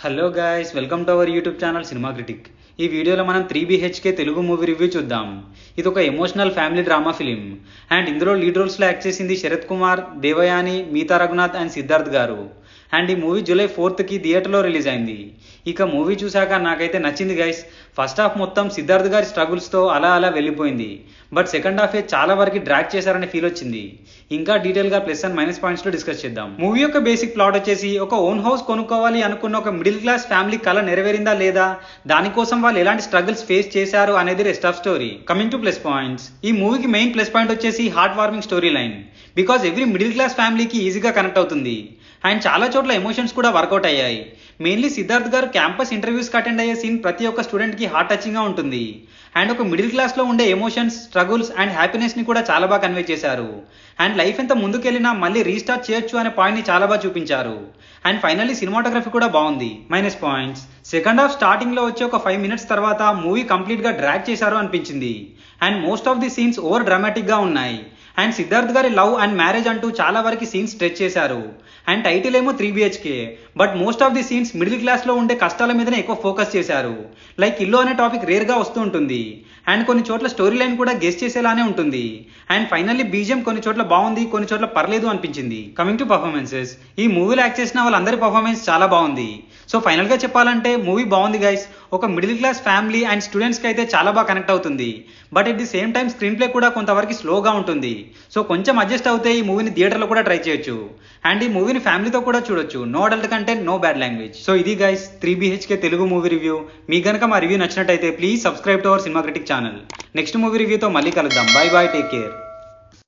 Hello guys, welcome to our YouTube channel cinema critic. ఈ వీడియోలో మనం 3BHK తెలుగు మూవీ రివ్యూ చూద్దాం. ఇది ఒక emotional family drama film and ఇందులో లీడ్ రోల్స్లో యాక్ట్ చేసింది శరత్ కుమార్, దేవయాని, మీతా రఘునాథ్ అండ్ సిద్ధార్థ్ గారు. అండ్ ఈ మూవీ జూలై 4th థియేటర్లో రిలీజ్ అయింది. ఇక మూవీ చూశాక నాకైతే నచ్చింది గైస్. ఫస్ట్ హాఫ్ మొత్తం సిద్ధార్థ్ గారి స్ట్రగుల్స్తో అలా వెళ్ళిపోయింది. బట్ సెకండ్ హాఫే చాలా వరకు డ్రాగ్ చేశారనే ఫీల్ వచ్చింది. ఇంకా డీటెయిల్గా ప్లస్ అండ్ మైనస్ పాయింట్స్లో డిస్కస్ చేద్దాం. మూవీ యొక్క బేసిక్ ప్లాట్ వచ్చేసి ఒక ఓన్ హౌస్ కొనుక్కోవాలి అనుకున్న ఒక మిడిల్ క్లాస్ ఫ్యామిలీ కళ నెరవేరిందా లేదా, దానికోసం వాళ్ళు ఎలాంటి స్ట్రగుల్స్ ఫేస్ చేశారు అనేది rest of story. Coming to plus points, ఈ మూవీకి మెయిన్ ప్లస్ పాయింట్ వచ్చేసి heart warming story line. Because every middle class ఫ్యామిలీకి ఈజీగా కనెక్ట్ అవుతుంది అండ్ చాలా చోట్ల ఎమోషన్స్ కూడా వర్కౌట్ అయ్యాయి. మెయిన్లీ సిద్ధార్థ్ గారు క్యాంపస్ ఇంటర్వ్యూస్కి అటెండ్ అయ్యే సీన్ ప్రతి ఒక్క స్టూడెంట్కి హార్ట్ టచింగ్గా ఉంటుంది. అండ్ ఒక మిడిల్ క్లాస్లో ఉండే ఎమోషన్స్, స్ట్రగుల్స్ అండ్ హ్యాపీనెస్ని కూడా చాలా బాగా కన్వే చేశారు. అండ్ లైఫ్ ఎంత ముందుకెళ్ళినా మళ్ళీ రీస్టార్ట్ చేయొచ్చు అనే పాయింట్ని చాలా బాగా చూపించారు. అండ్ ఫైనల్లీ సినిమాటోగ్రఫీ కూడా బాగుంది. మైనస్ పాయింట్స్, సెకండ్ హాఫ్ స్టార్టింగ్లో వచ్చి ఒక 5 minutes తర్వాత మూవీ కంప్లీట్గా డ్రాగ్ చేశారు అనిపించింది. And most of the scenes over డ్రామాటిక్గా ఉన్నాయి. అండ్ సిద్ధార్థ్ గారి లవ్ అండ్ మ్యారేజ్ అంటూ చాలా వరకు సీన్స్ స్ట్రెచ్ చేశారు. అండ్ టైటిల్ ఏమో 3BHK, but most of the scenes middle క్లాస్లో ఉండే కష్టాల మీదనే ఎక్కువ ఫోకస్ చేశారు. లైక్ ఇల్లు అనే టాపిక్ రేర్గా వస్తూ ఉంటుంది. అండ్ కొన్ని చోట్ల స్టోరీ లైన్ కూడా గెస్ చేసేలానే ఉంటుంది. అండ్ ఫైనల్లీ బీజిఎం కొన్ని చోట్ల బాగుంది, కొన్ని చోట్ల పర్లేదు అనిపించింది. కమింగ్ టు పర్ఫార్మెన్సెస్, ఈ మూవీలో యాక్ట్ చేసిన వాళ్ళందరి పర్ఫార్మెన్స్ చాలా బాగుంది. సో ఫైనల్గా చెప్పాలంటే మూవీ బాగుంది గైస్. ఒక మిడిల్ క్లాస్ ఫ్యామిలీ అండ్ స్టూడెంట్స్కి అయితే చాలా బాగా కనెక్ట్ అవుతుంది. But at the same time screen play కూడా కొంతవరకు స్లోగా ఉంటుంది. సో కొంచెం అడ్జస్ట్ అవుతే ఈ మూవీని థియేటర్లో కూడా ట్రై చేయొచ్చు. అండ్ ఈ మూవీని ఫ్యామిలీతో కూడా చూడొచ్చు. No adult content, no bad language. So ఇది guys 3BHK Telugu movie review. మీకు కనుక మా రివ్యూ నచ్చినట్టయితే please subscribe to our cinema critic channel. Next movie రివ్యూతో మళ్ళీ కలుద్దాం. Bye bye, take care.